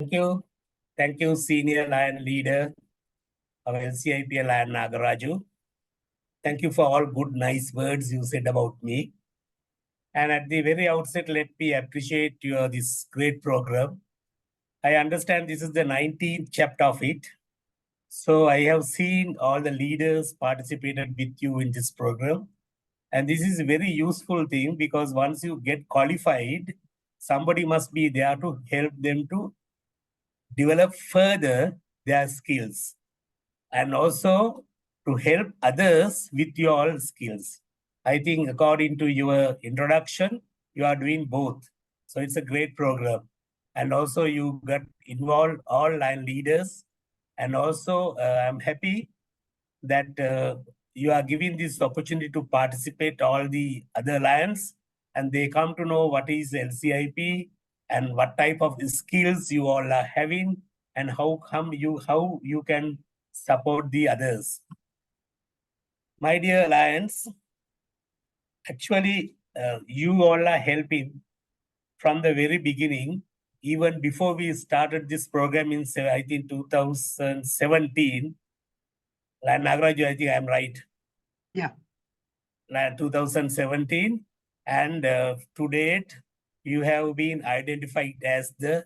Thank you. Thank you, Senior Lion Leader of LCIP Lion nagaRAJU. Thank you for all good, nice words you said about me. And at the very outset, let me appreciate this great program. I understand this is the 19th chapter of it. So I have seen all the leaders participated with you in this program. And this is a very useful thing because once you get qualified, somebody must be there to help them to develop further their skills and also to help others with your skills. I think according to your introduction, you are doing both. So it's a great program. And also you got involved all line leaders. And also I'm happy that you are giving this opportunity to participate all the other lions and they come to know what is LCIP and what type of skills you all are having and how you can support the others. My dear lions, actually you all are helping from the very beginning, even before we started this program in I think 2017. nagaRAJU, I think I'm right. Yeah. 2017. And to date, you have been identified as the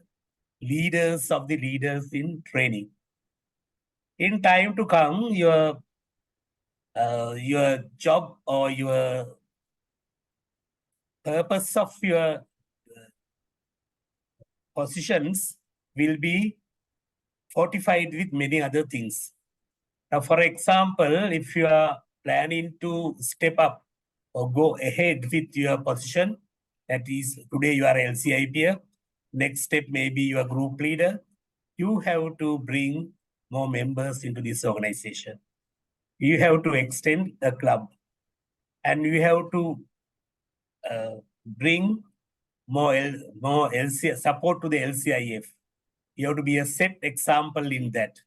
leaders of the leaders in training. In time to come, your job or your purpose of your positions will be fortified with many other things. Now, for example, if you are planning to step up or go ahead with your position, that is today you are LCIP, next step maybe you are group leader, you have to bring more members into this organization. You have to extend the club and you have to bring more support to the LCIF. You have to be a set example in that.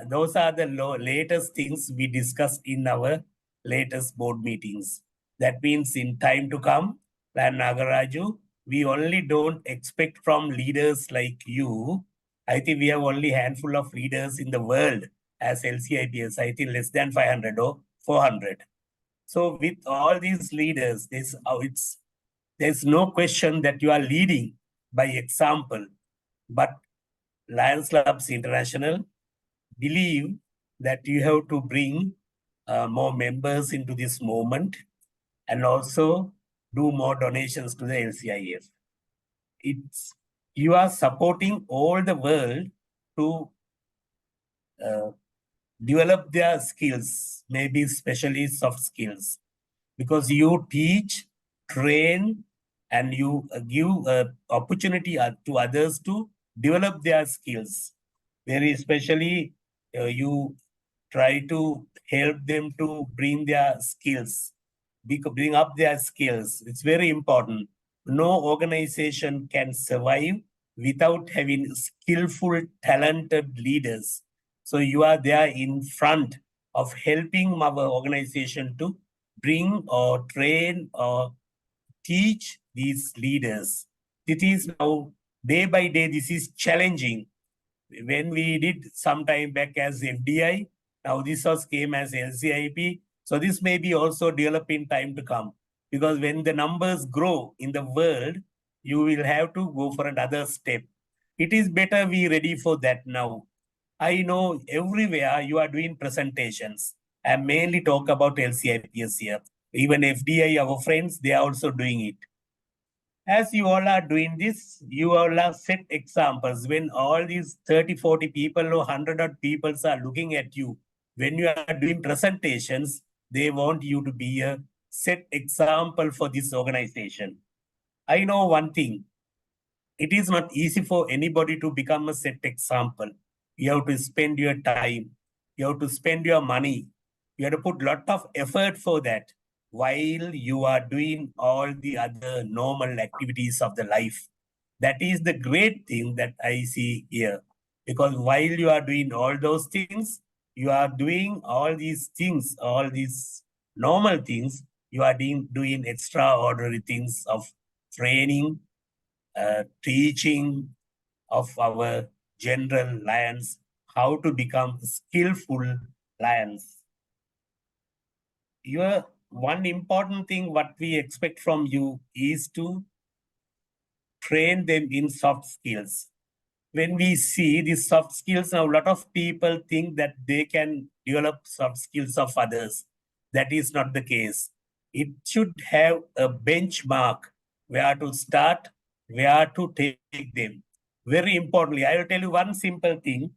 Those are the latest things we discussed in our latest board meetings. That means in time to come, nagaRAJU, we only don't expect from leaders like you. I think we have only a handful of leaders in the world as LCIPs, I think less than 500 or 400. So with all these leaders, there's no question that you are leading by example, but Lions Clubs International believe that you have to bring more members into this movement and also do more donations to the LCIF. You are supporting all the world to develop their skills, maybe especially soft skills, because you teach, train, and you give opportunity to others to develop their skills. Very especially, you try to help them to bring their skills, bring up their skills. It's very important. No organization can survive without having skillful, talented leaders. So you are there in front of helping our organization to bring or train or teach these leaders. It is now day by day, this is challenging. When we did some time back as FDI, now this came as LCIP. So this may be also develop in time to come. Because when the numbers grow in the world, you will have to go for another step. It is better we ready for that now. I know everywhere you are doing presentations. I mainly talk about LCIPs here. Even FDI, our friends, they are also doing it. As you all are doing this, you all are set examples. When all these 30, 40 people or 100 people are looking at you, when you are doing presentations, they want you to be a set example for this organization. I know one thing. It is not easy for anybody to become a set example. You have to spend your time. You have to spend your money. You have to put a lot of effort for that while you are doing all the other normal activities of the life. That is the great thing that I see here. Because while you are doing all those things, you are doing all these things, all these normal things, you are doing extraordinary things of training, teaching, of our general lions, how to become skillful lions. Your one important thing what we expect from you is to train them in soft skills. When we see these soft skills, now a lot of people think that they can develop soft skills of others. That is not the case. It should have a benchmark where to start, where to take them. Very importantly, I will tell you one simple thing.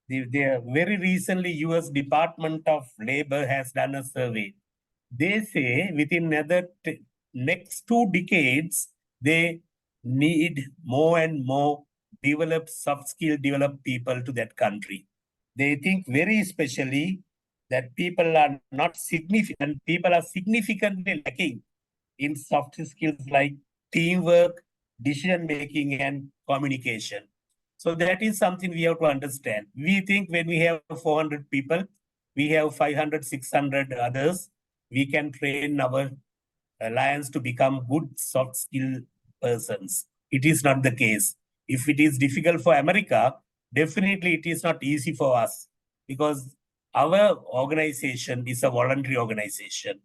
Very recently, U.S. Department of Labor has done a survey. They say within next 2 decades, they need more and more developed soft skill developed people to that country. They think very especially that people are not significant, people are significantly lacking in soft skills like teamwork, decision making, and communication. So that is something we have to understand. We think when we have 400 people, we have 500, 600 others, we can train our lions to become good soft skill persons. It is not the case. If it is difficult for America, definitely it is not easy for us because our organization is a voluntary organization.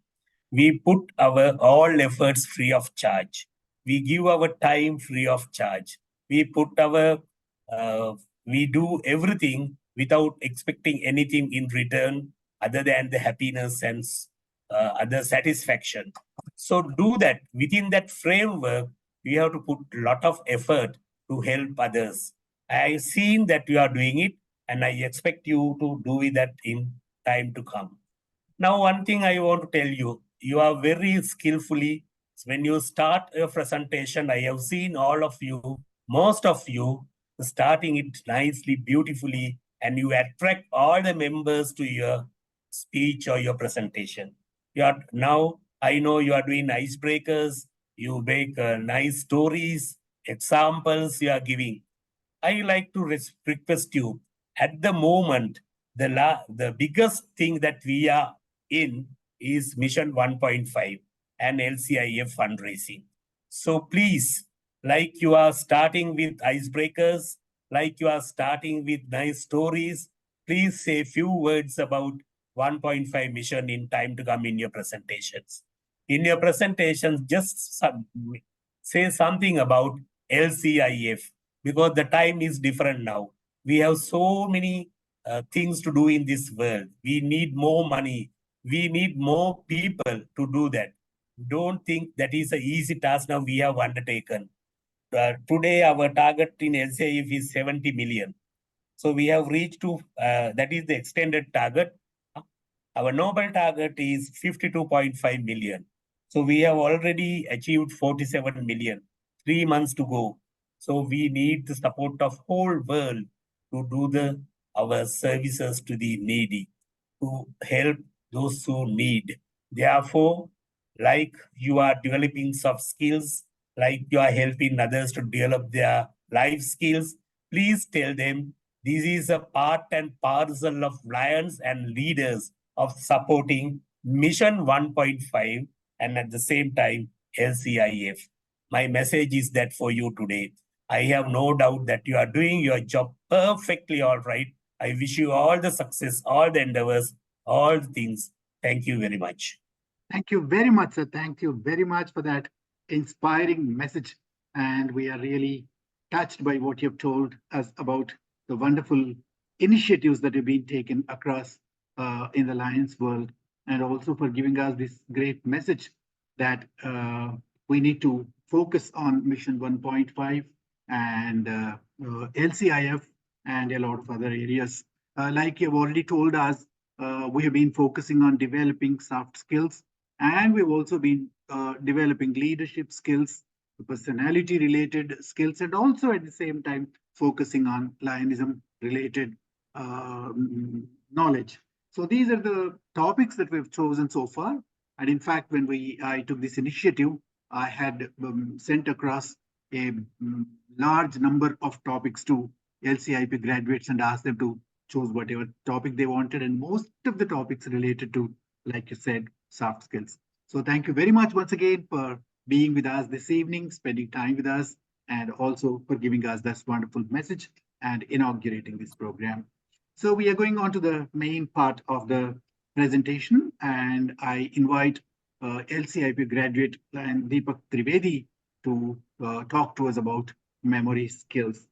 We put our all efforts free of charge. We give our time free of charge. We put our, we do everything without expecting anything in return other than the happiness and other satisfaction. So do that. Within that framework, we have to put a lot of effort to help others. I've seen that you are doing it, and I expect you to do that in time to come. Now, one thing I want to tell you, you are very skillfully, when you start a presentation, I have seen all of you, most of you, starting it nicely, beautifully, and you attract all the members to your speech or your presentation. You are now, I know you are doing icebreakers, you make nice stories, examples you are giving. I like to request you at the moment, the biggest thing that we are in is Mission 1.5 and LCIF fundraising. So please, like you are starting with icebreakers, like you are starting with nice stories, please say few words about 1.5 mission in time to come in your presentations. In your presentations, just say something about LCIF because the time is different now. We have so many things to do in this world. We need more money. We need more people to do that. Don't think that is an easy task now we have undertaken. Today, our target in LCIF is 70 million. So we have reached to, that is the extended target. Our noble target is 52.5 million. So we have already achieved 47 million, 3 months to go. So we need the support of whole world to do our services to the needy, to help those who need. Therefore, like you are developing soft skills, like you are helping others to develop their life skills, please tell them this is a part and parcel of lions and leaders of supporting Mission 1.5 and at the same time LCIF. My message is that for you today. I have no doubt that you are doing your job perfectly all right. I wish you all the success, all the endeavors, all the things. Thank you very much. Thank you very much, sir. Thank you very much for that inspiring message. And we are really touched by what you've told us about the wonderful initiatives that have been taken across in the Lions world, and also for giving us this great message that we need to focus on Mission 1.5 and LCIF and a lot of other areas. Like you've already told us, we have been focusing on developing soft skills, and we've also been developing leadership skills, personality related skills, and also at the same time focusing on Lionism related knowledge. So these are the topics that we've chosen so far. And in fact, when I took this initiative, I had sent across a large number of topics to LCIP graduates and asked them to choose whatever topic they wanted. And most of the topics related to, like you said, soft skills. So thank you very much once again for being with us this evening, spending time with us. and also for giving us this wonderful message and inaugurating this program. So we are going on to the main part of the presentation, and I invite LCIP graduate and Dipak Trivedi to talk to us about memory skills.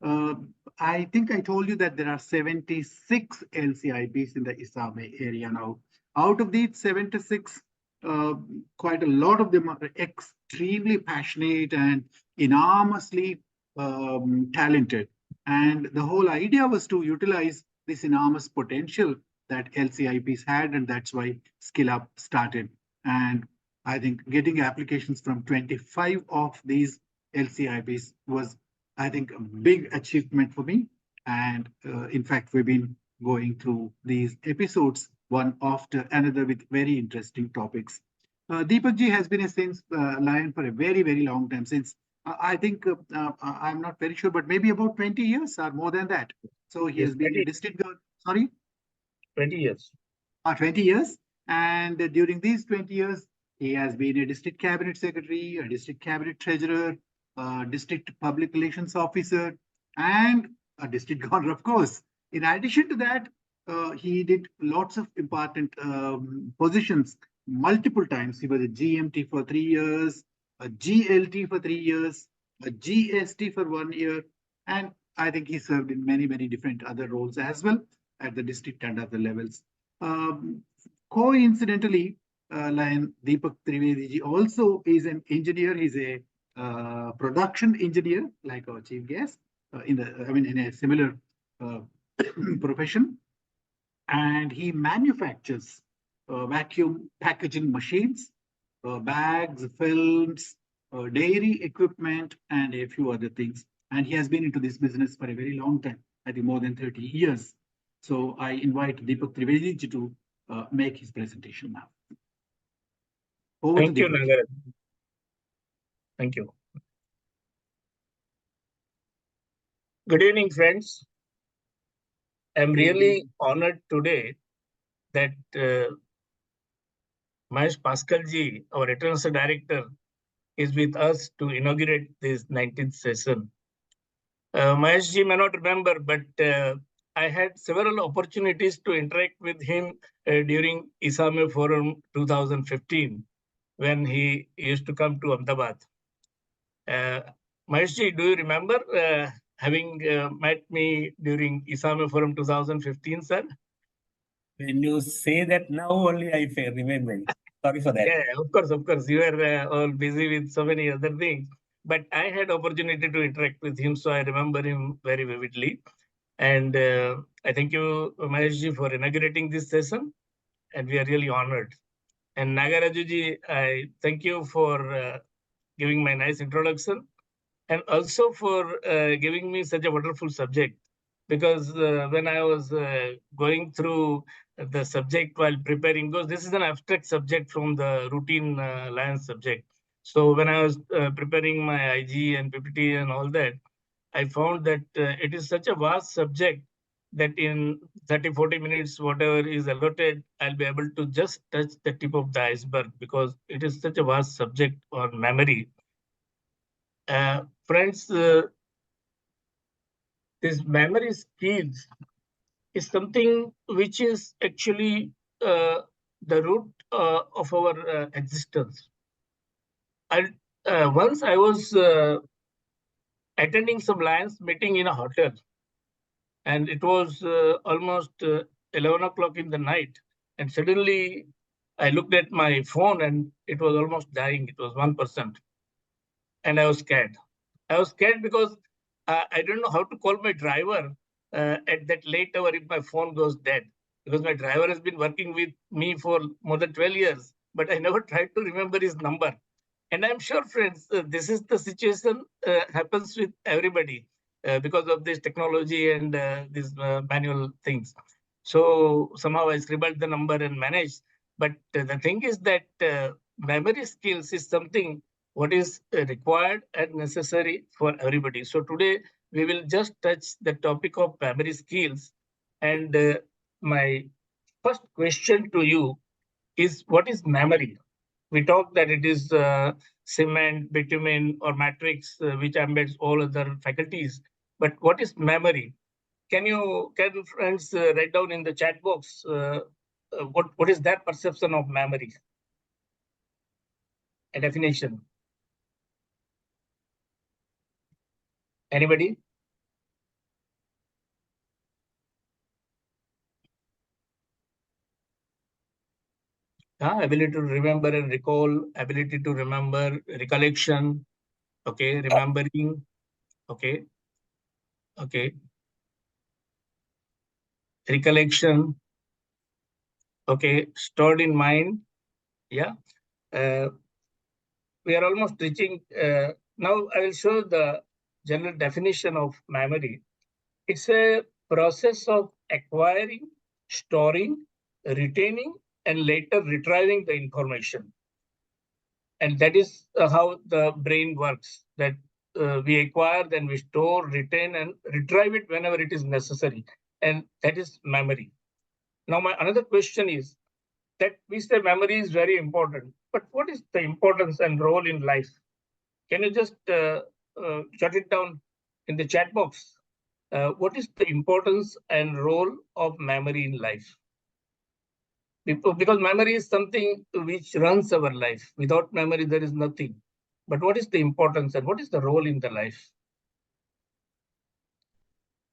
Uh, I think I told you that there are 76 LCIPs in the ISAME area now. Out of these 76, uh, quite a lot of them are extremely passionate and enormously talented. And the whole idea was to utilize this enormous potential that LCIPs had, and that's why SkillUP started. And I think getting applications from 25 of these LCIPs was, I think, a big achievement for me. And in fact, we've been going through these episodes one after another with very interesting topics. Deepak ji has been a Saints Lion for a very, very long time, since I think I'm not very sure, but maybe about 20 years or more than that. So he Yes, has been 20. a district, sorry, 20 years. 20 years. And during these 20 years, he has been a district cabinet secretary, a district cabinet treasurer, a district public relations officer, and a district governor, of course. In addition to that, he did lots of important positions multiple times. He was a GMT for 3 years, a GLT for 3 years, a GST for 1 year, and I think he served in many, many different other roles as well at the district and other levels. Um, Coincidentally, Lion Dipak Trivedi ji also is an engineer. He's a production engineer, like our chief guest, in a similar uh, profession, and he manufactures vacuum packaging machines, bags, films, dairy equipment, and a few other things. And he has been into this business for a very long time, I think more than 30 years. So I invite Dipak Trivedi ji to make his presentation now. Over Thank to you, Dipak. nagaRAJU. Thank you. Good evening, friends. I'm really honored today that Mahesh Pasqual ji, our International Director, is with us to inaugurate this 19th session. Mahesh ji may not remember, but I had several opportunities to interact with him during ISAME Forum 2015 when he used to come to Ahmedabad. Mahesh ji, do you remember having met me during ISAME Forum 2015, sir? When you say that now only I remember. Sorry for that. Yeah, of course. You were all busy with so many other things. But I had opportunity to interact with him, so I remember him very vividly. And I thank you, Mahesh ji, for inaugurating this session. And we are really honored. And nagaRAJU ji, I thank you for giving my nice introduction, and also for giving me such a wonderful subject. Because when I was going through the subject while preparing, because this is an abstract subject from the routine Lion subject. So when I was preparing my IG and PPT and all that, I found that it is such a vast subject that in 30, 40 minutes, whatever is allotted, I'll be able to just touch the tip of the iceberg, because it is such a vast subject on memory. Friends, this memory skills is something which is actually the root of our existence. Once I was attending some Lions meeting in a hotel, and it was almost 11 o'clock in the night, and suddenly I looked at my phone and it was almost dying. It was 1%, and I was scared. I was scared because I don't know how to call my driver at that late hour if my phone goes dead. Because my driver has been working with me for more than 12 years, but I never tried to remember his number. And I'm sure, friends, this is the situation happens with everybody because of this technology and these manual things. So somehow I scribbled the number and managed. But the thing is that memory skills is something what is required and necessary for everybody. So today we will just touch the topic of memory skills. And my first question to you is, what is memory? We talk that it is cement, bitumen, or matrix, which embeds all other faculties. But what is memory? Can friends write down in the chat box what is their perception of memory? A definition. Anybody? Ability to remember and recall, ability to remember, recollection, okay, remembering, okay, recollection, okay, stored in mind, yeah. We are almost reaching, now I will show the general definition of memory. It's a process of acquiring, storing, retaining, and later retrieving the information. And that is how the brain works, that we acquire, then we store, retain, and retrieve it whenever it is necessary. And that is memory. Now, my another question is that we say memory is very important, but what is the importance and role in life? Can you just jot it down in the chat box? What is the importance and role of memory in life? Because memory is something which runs our life. Without memory, there is nothing. But what is the importance and what is the role in the life?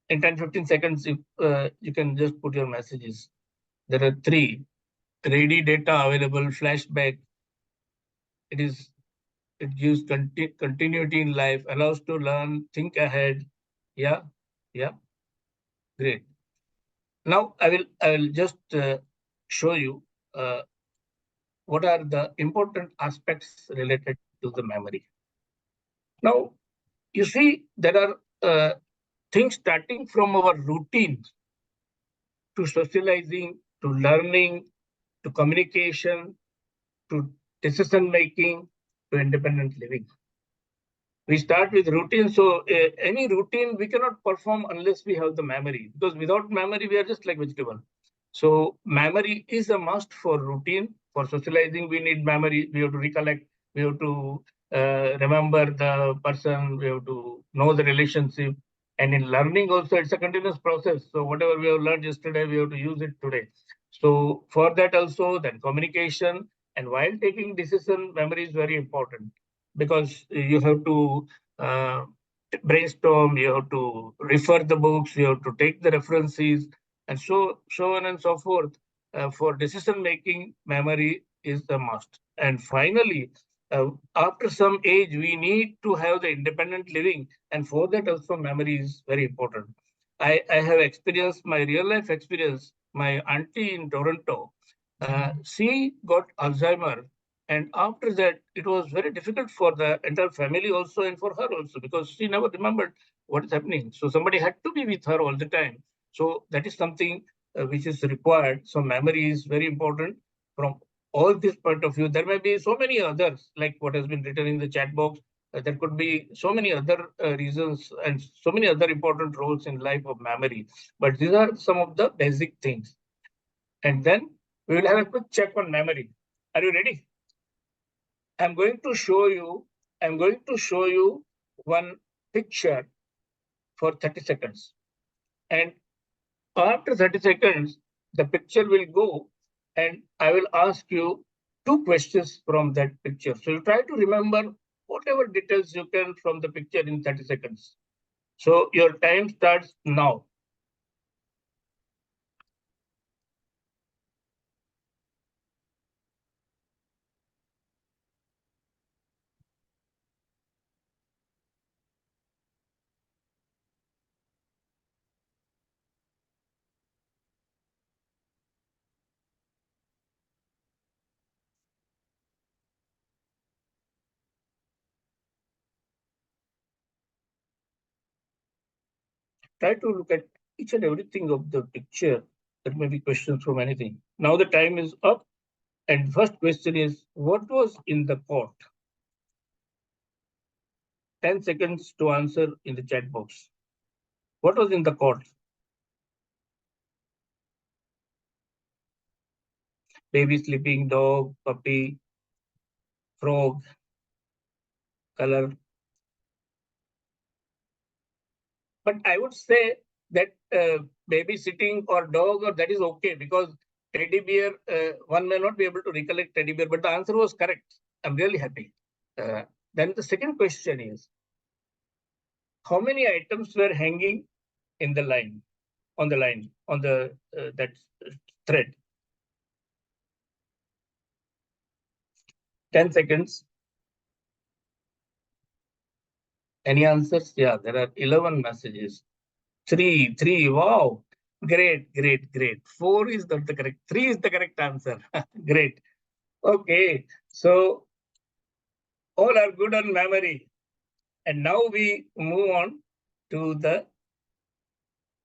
In 10-15 seconds, you can just put your messages. There are 3. Ready data available, flashback. It gives continuity in life, allows to learn, think ahead. Yeah, great. Now I will just show you what are the important aspects related to the memory. Now, you see, there are things starting from our routine to socializing, to learning, to communication, to decision making, to independent living. We start with routine. So any routine we cannot perform unless we have the memory, because without memory, we are just like vegetable. So memory is a must for routine. For socializing, we need memory. We have to recollect. We have to remember the person. We have to know the relationship. And in learning also, it's a continuous process. So whatever we have learned yesterday, we have to use it today. So for that also, then communication. And while taking decision, memory is very important, because you have to brainstorm, you have to refer the books, you have to take the references, and so on and so forth. For decision making, memory is the must. And finally, after some age, we need to have the independent living, and for that also memory is very important. I have experienced my real life experience. My auntie in Toronto, she got Alzheimer, and after that, it was very difficult for the entire family also and for her also, because she never remembered what is happening. So somebody had to be with her all the time. So that is something which is required. So memory is very important from all this point of view. There may be so many others, like what has been written in the chat box. There could be so many other reasons and so many other important roles in life of memory. But these are some of the basic things. And then we will have a quick check on memory. Are you ready? I'm going to show you one picture for 30 seconds. And after 30 seconds, the picture will go and I will ask you 2 questions from that picture. So you try to remember whatever details you can from the picture in 30 seconds. So your time starts now. Try to look at each and everything of the picture. There may be questions from anything. Now the time is up. And first question is, what was in the pot? 10 seconds to answer in the chat box. What was in the pot? Baby sleeping, dog, puppy, frog, color. But I would say that babysitting or dog, or that is okay, because teddy bear, one may not be able to recollect teddy bear, but the answer was correct. I'm really happy. Then the second question is, how many items were hanging in the line, on the that thread? 10 seconds. Any answers? Yeah, there are 11 messages. Three. Wow. Great. 4 is not the correct. 3 is the correct answer. Great. Okay. So all are good on memory. And now we move on to the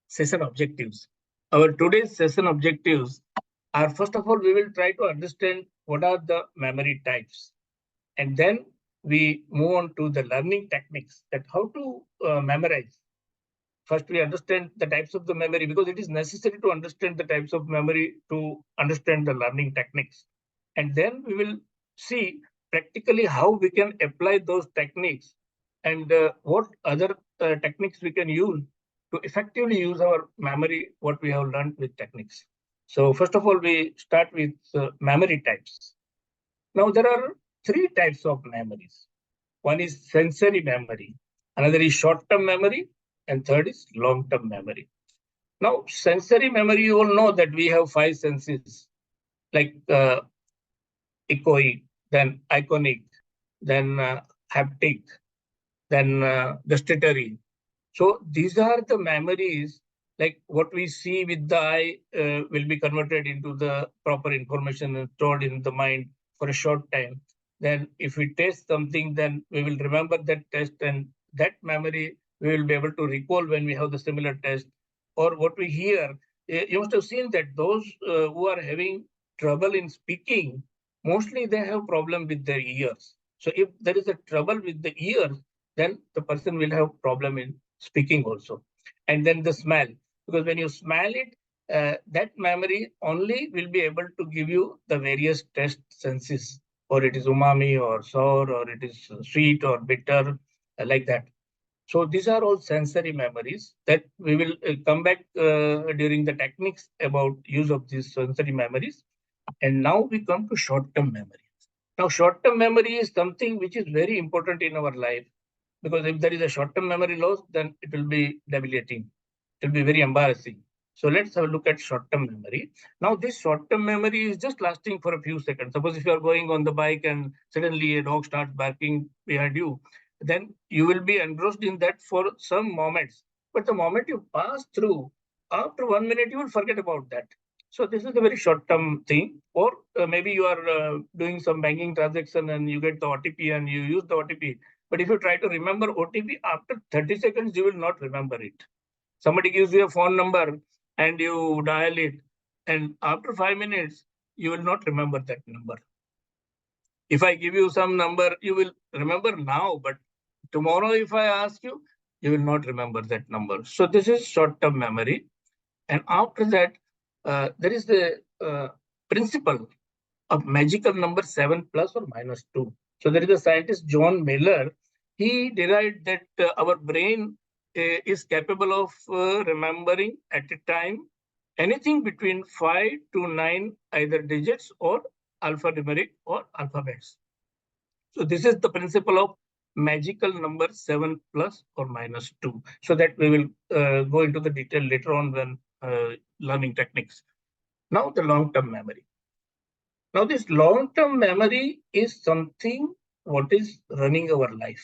session objectives. Our today's session objectives are, first of all, we will try to understand what are the memory types. And then we move on to the learning techniques, that how to memorize. First, we understand the types of the memory, because it is necessary to understand the types of memory to understand the learning techniques. And then we will see practically how we can apply those techniques, and what other techniques we can use to effectively use our memory, what we have learned with techniques. So first of all, we start with memory types. Now, there are 3 types of memories. One is sensory memory, another is short-term memory, and third is long-term memory. Now, sensory memory, you all know that we have 5 senses, like echoic, then iconic, then haptic, then gustatory. So these are the memories, like what we see with the eye will be converted into the proper information and stored in the mind for a short time. Then if we taste something, then we will remember that taste, and that memory we will be able to recall when we have the similar taste. Or what we hear, you must have seen that those who are having trouble in speaking, mostly they have problem with their ears. So if there is a trouble with the ears, then the person will have problem in speaking also. And then the smell, because when you smell it, that memory only will be able to give you the various taste senses, or it is umami or sour, or it is sweet or bitter, like that. So these are all sensory memories that we will come back during the techniques about use of these sensory memories. And now we come to short-term memory. Now, short-term memory is something which is very important in our life, because if there is a short-term memory loss, then it will be debilitating. It will be very embarrassing. So let's have a look at short-term memory. Now, this short-term memory is just lasting for a few seconds. Suppose if you are going on the bike and suddenly a dog starts barking behind you, then you will be engrossed in that for some moments. But the moment you pass through, after 1 minute, you will forget about that. So this is a very short-term thing. Or maybe you are doing some banking transaction and you get the OTP and you use the OTP. But if you try to remember OTP, after 30 seconds, you will not remember it. Somebody gives you a phone number and you dial it, and after 5 minutes, you will not remember that number. If I give you some number, you will remember now, but tomorrow if I ask you, you will not remember that number. So this is short-term memory. And after that, there is the principle of magical number 7 plus or minus 2. So there is a scientist, John Miller. He derived that our brain is capable of remembering at a time anything between 5 to 9 either digits or alphanumeric or alphabets. So this is the principle of magical number 7 plus or minus 2. So that we will go into the detail later on when learning techniques. Now the long-term memory. Now, this long-term memory is something what is running our life.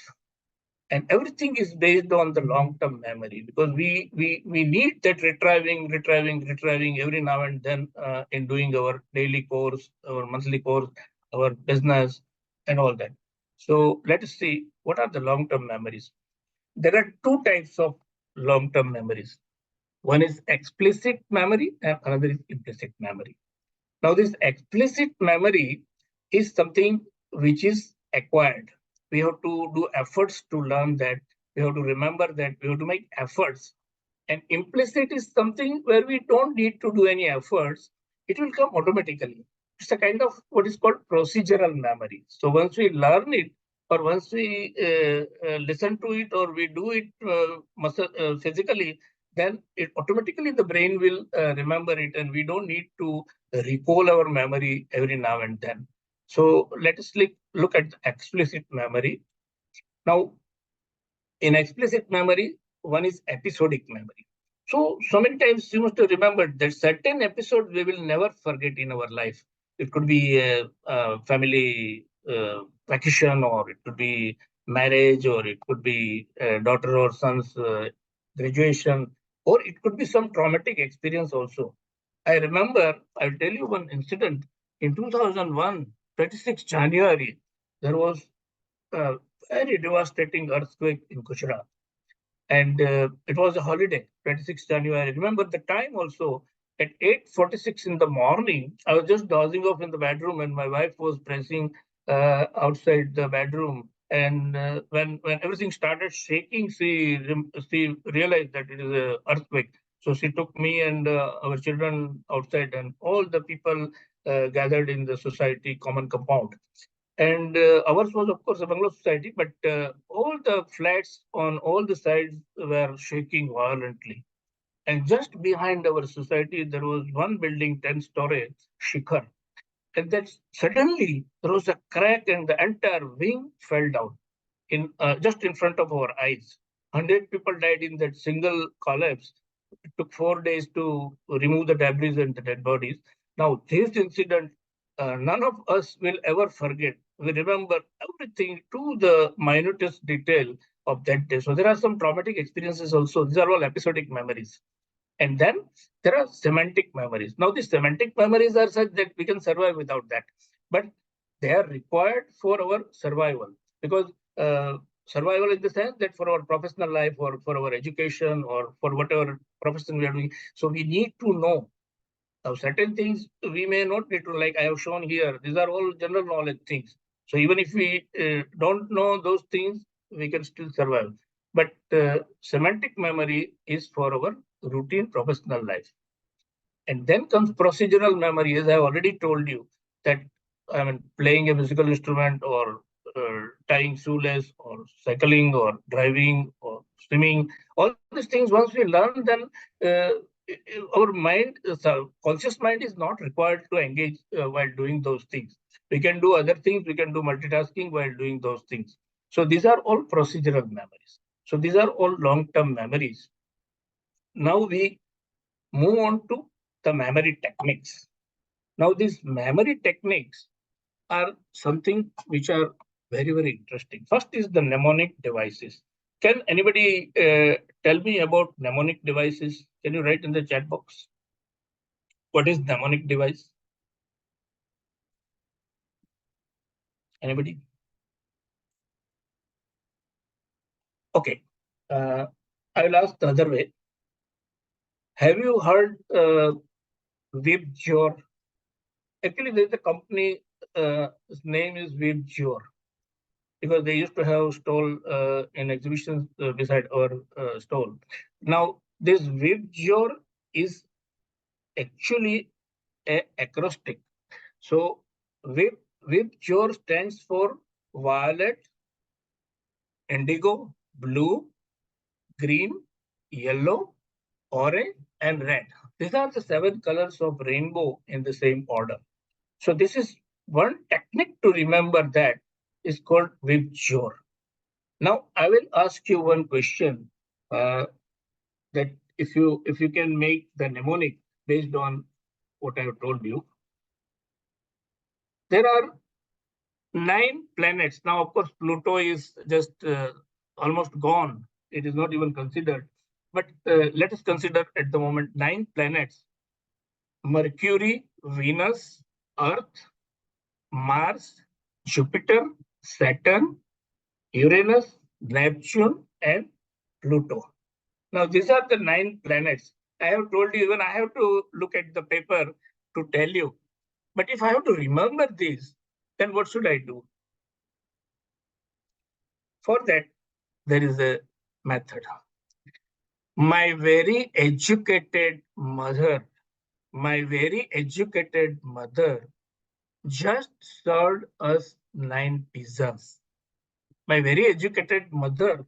And everything is based on the long-term memory, because we need that retrieving every now and then in doing our daily course, our monthly course, our business, and all that. So let us see what are the long-term memories. There are 2 types of long-term memories. One is explicit memory and another is implicit memory. Now, this explicit memory is something which is acquired. We have to do efforts to learn that. We have to remember that. We have to make efforts. And implicit is something where we don't need to do any efforts. It will come automatically. it's a kind of what is called procedural memory. So once we learn it, or once we listen to it, or we do it physically, then it automatically the brain will remember it, and we don't need to recall our memory every now and then. So let us look at explicit memory. Now, in explicit memory, one is episodic memory. So many times you must have remembered that certain episodes we will never forget in our life. It could be a family vacation, or it could be marriage, or it could be daughter or son's graduation, or it could be some traumatic experience also. I remember, I'll tell you one incident. In 2001, 26 January, there was a very devastating earthquake in Gujarat. And it was a holiday, 26th January. I remember the time also. At 8:46 in the morning, I was just dozing off in the bedroom, and my wife was pressing outside the bedroom. And when everything started shaking, she realized that it is an earthquake. So she took me and our children outside, and all the people gathered in the society common compound. And ours was, of course, a bungalow society, but all the flats on all the sides were shaking violently. And just behind our society, there was one building, 10-story, Shikhar. And then suddenly there was a crack, and the entire wing fell down in just in front of our eyes. 100 people died in that single collapse. It took 4 days to remove the debris and the dead bodies. Now, this incident, none of us will ever forget. We remember everything to the minutest detail of that day. So there are some traumatic experiences also. These are all episodic memories. And then there are semantic memories. Now, these semantic memories are such that we can survive without that. But they are required for our survival, because survival in the sense that for our professional life, or for our education, or for whatever profession we are doing. So we need to know. Now, certain things we may not need to, like I have shown here. These are all general knowledge things. So even if we don't know those things, we can still survive. But semantic memory is for our routine professional life. And then comes procedural memory, as I already told you, that I mean, playing a musical instrument, or tying shoelace, or cycling, or driving, or swimming. All these things, once we learn, then uh, our mind, conscious mind is not required to engage while doing those things. We can do other things. We can do multitasking while doing those things. So these are all procedural memories. So these are all long-term memories. Now we move on to the memory techniques. Now, these memory techniques are something which are very, very interesting. First is the mnemonic devices. Can anybody tell me about mnemonic devices? Can you write in the chat box? What is mnemonic device? Anybody? Okay. I will ask the other way. Have you heard WebJor? Actually, there is a company, its name is WebJor, because they used to have stall in exhibitions beside our stall. Now, this WebJor is actually a acrostic. So, WebJor stands for violet, indigo, blue, green, yellow, orange, and red. These are the 7 colors of rainbow in the same order. So this is one technique to remember, that is called WebJor. Now I will ask you one question, that if you can make the mnemonic based on what I have told you. There are 9 planets. Now, of course, Pluto is just almost gone. It is not even considered. But let us consider at the moment 9 planets: Mercury, Venus, Earth, Mars, Jupiter, Saturn, Uranus, Neptune, and Pluto. Now, these are the 9 planets. I have told you, even I have to look at the paper to tell you. But if I have to remember these, then what should I do? For that, there is a method. My very educated mother just served us 9 pizzas. My very educated mother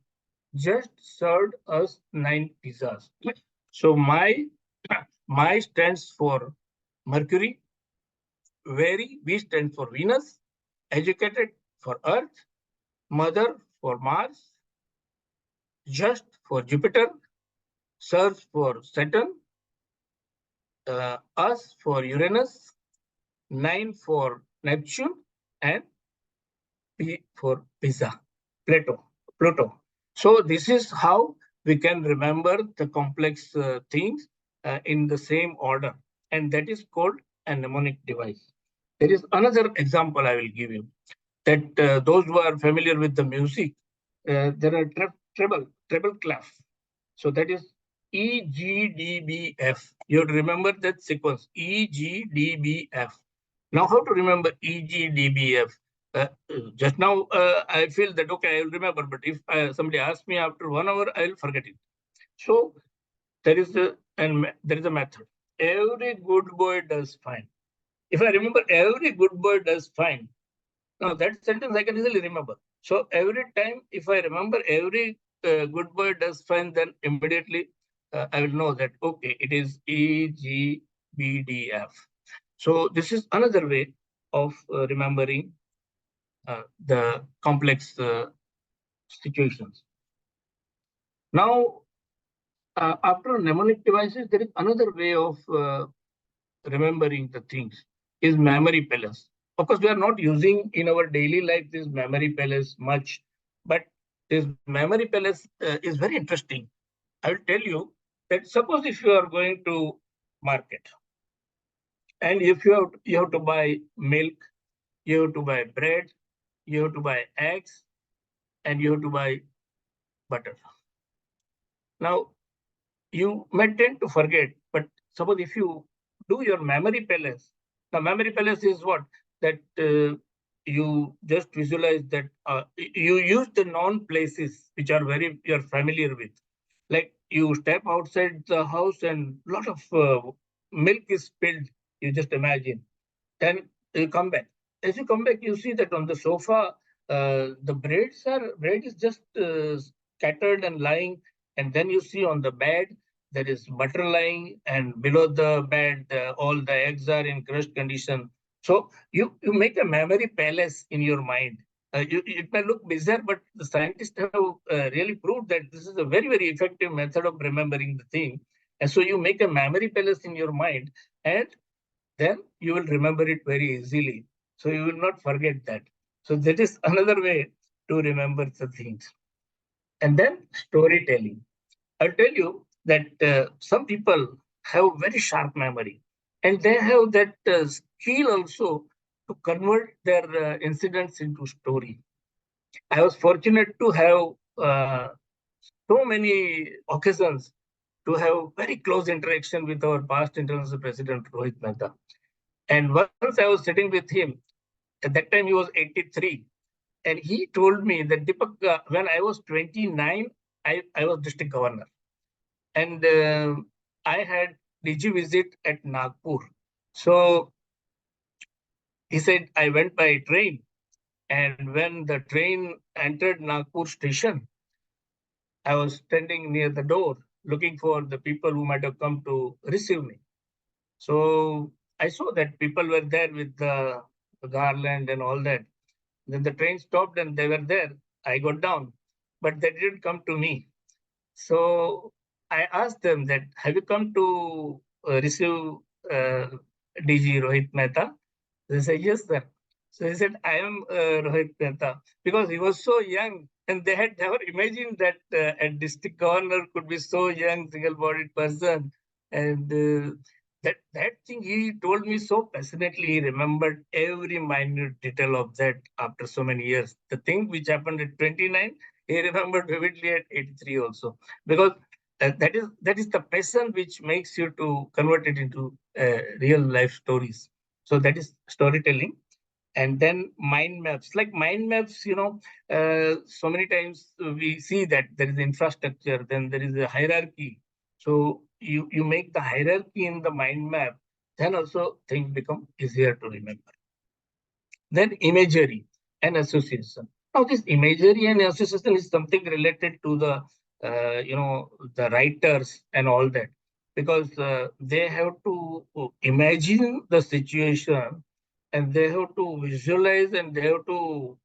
just served us 9 pizzas. So my stands for Mercury, very V stands for Venus, educated for Earth, mother for Mars, just for Jupiter, serves for Saturn, us for Uranus, 9 for Neptune, and P for Pizza, Pluto. So this is how we can remember the complex things in the same order, and that is called a mnemonic device. There is another example I will give you, that those who are familiar with the music, there are treble clef. So that is E, G, D, B, F. You have to remember that sequence, E, G, D, B, F. Now, how to remember E, G, D, B, F? Just now, I feel that, okay, I will remember, but if somebody asks me after 1 hour, I will forget it. So there is a method. Every good boy does fine. If I remember every good boy does fine, now that sentence I can easily remember. So every time, if I remember every good boy does fine, then immediately I will know that, okay, it is E, G, B, D, F. So this is another way of remembering the complex situations. Now, after mnemonic devices, there is another way of remembering the things, is memory palace. Of course, we are not using in our daily life this memory palace much, but this memory palace is very interesting. I will tell you that suppose if you are going to market, and if you have to buy milk, you have to buy bread, you have to buy eggs, and you have to buy butter. Now, you may tend to forget, but suppose if you do your memory palace, the memory palace is what? That you just visualize that you use the known places which are you're familiar with. Like you step outside the house and a lot of milk is spilled, you just imagine. Then you come back. As you come back, you see that on the sofa, the bread is just scattered and lying. And then you see on the bed, there is butter lying, and below the bed, all the eggs are in crushed condition. So you make a memory palace in your mind. It may look bizarre, but the scientists have really proved that this is a very, very effective method of remembering the thing. And so you make a memory palace in your mind, and then you will remember it very easily. So you will not forget that. So that is another way to remember the things. And then storytelling. I'll tell you that some people have very sharp memory, and they have that skill also to convert their incidents into story. I was fortunate to have so many occasions to have very close interaction with our past international president Rohit Mehta. And once I was sitting with him, at that time he was 83, and he told me that Dipak, when I was 29, I was district governor, and I had DG visit at Nagpur. So he said I went by train, and when the train entered Nagpur station, I was standing near the door looking for the people who might have come to receive me. So I saw that people were there with the garland and all that. Then the train stopped and they were there. I got down, but they didn't come to me. So I asked them that, have you come to receive uh, DG Rohit Mehta? They said, yes, sir. So he said, I am Rohit Mehta, because he was so young, and they had never imagined that a district governor could be so young, single-bodied person. And that thing he told me so passionately. He remembered every minute detail of that after so many years. The thing which happened at 29, he remembered vividly at 83 also, because that is the passion which makes you to convert it into real life stories. So that is storytelling. And then mind maps, like mind maps, so many times we see that there is infrastructure, then there is a hierarchy. So you make the hierarchy in the mind map, then also things become easier to remember. Then imagery and association. Now this imagery and association is something related to the the writers and all that, because they have to imagine the situation and they have to visualize and they have to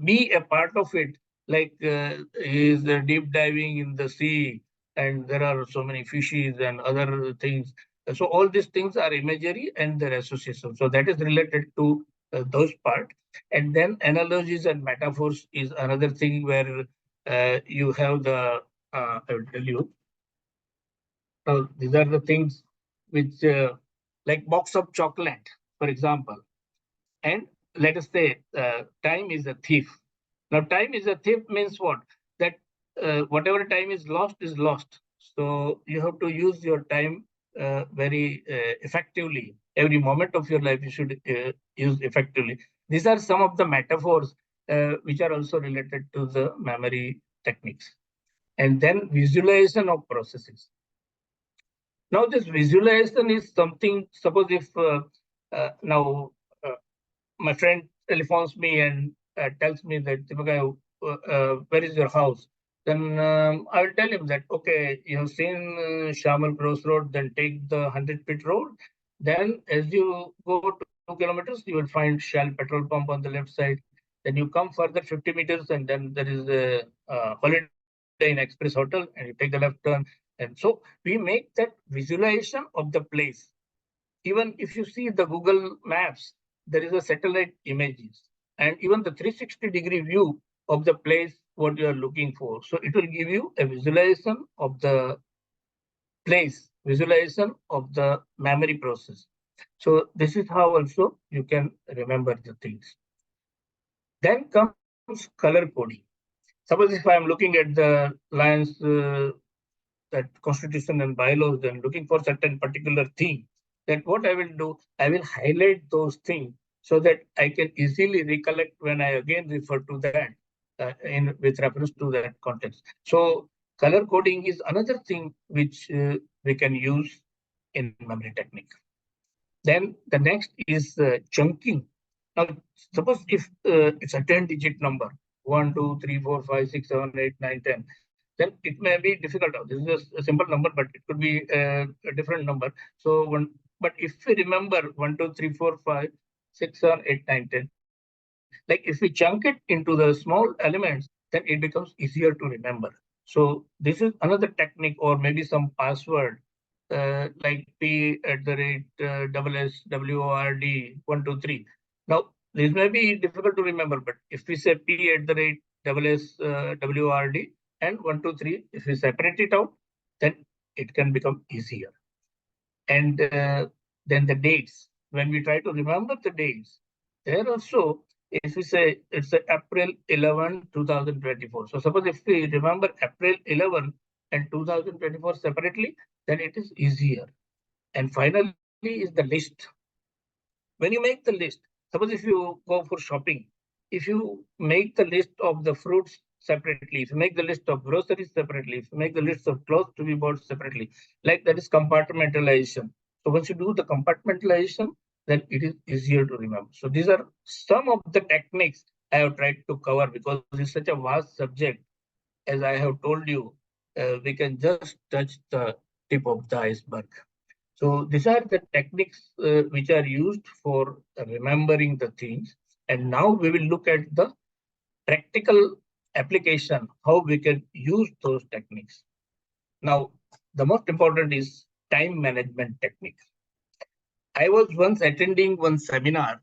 be a part of it. Like he is deep diving in the sea and there are so many fishes and other things. So all these things are imagery and their association. So that is related to those part. And then analogies and metaphors is another thing where you have the, I will tell you. Now, these are the things which, like box of chocolate, for example. And let us say time is a thief. Now, time is a thief means what? That whatever time is lost is lost. So you have to use your time very effectively. Every moment of your life you should use effectively. These are some of the metaphors which are also related to the memory techniques. And then visualization of processes. Now, this visualization is something, suppose if now my friend telephones me and tells me that, Dipak, where is your house? Then I will tell him that, okay, you have seen Shamal Cross Road, then take the 100-feet road. Then as you go 2 kilometers, you will find Shell petrol pump on the left side. Then you come further 50 meters and then there is a Holiday Inn Express Hotel and you take the left turn. And so we make that visualization of the place. Even if you see the Google Maps, there is a satellite images and even the 360-degree view of the place what you are looking for. So it will give you a visualization of the place, visualization of the memory process. So this is how also you can remember the things. Then comes color coding. Suppose if I am looking at the lines that constitution and bylaws and looking for certain particular thing, then what I will do, I will highlight those things so that I can easily recollect when I again refer to that in with reference to that context. So color coding is another thing which we can use in memory technique. Then the next is chunking. Now, suppose if it's a 10-digit number, 1, 2, 3, 4, 5, 6, 7, 8, 9, 10, then it may be difficult. This is a simple number, but it could be a different number. So, but if we remember 1, 2, 3, 4, 5, 6, 7, 8, 9, 10, like if we chunk it into the small elements, then it becomes easier to remember. So this is another technique, or maybe some password like P@SSWORD123. Now, this may be difficult to remember, but if we say P@SSWORD and 123, if we separate it out, then it can become easier. And then the dates, when we try to remember the dates, there also, if we say it's April 11, 2024. So suppose if we remember April 11 and 2024 separately, then it is easier. And finally is the list. When you make the list, suppose if you go for shopping, if you make the list of the fruits separately, if you make the list of groceries separately, if you make the list of clothes to be bought separately, like that is compartmentalization. So once you do the compartmentalization, then it is easier to remember. So these are some of the techniques I have tried to cover, because it's such a vast subject. As I have told you, we can just touch the tip of the iceberg. So these are the techniques which are used for remembering the things. And now we will look at the practical application, how we can use those techniques. Now, the most important is time management technique. I was once attending one seminar.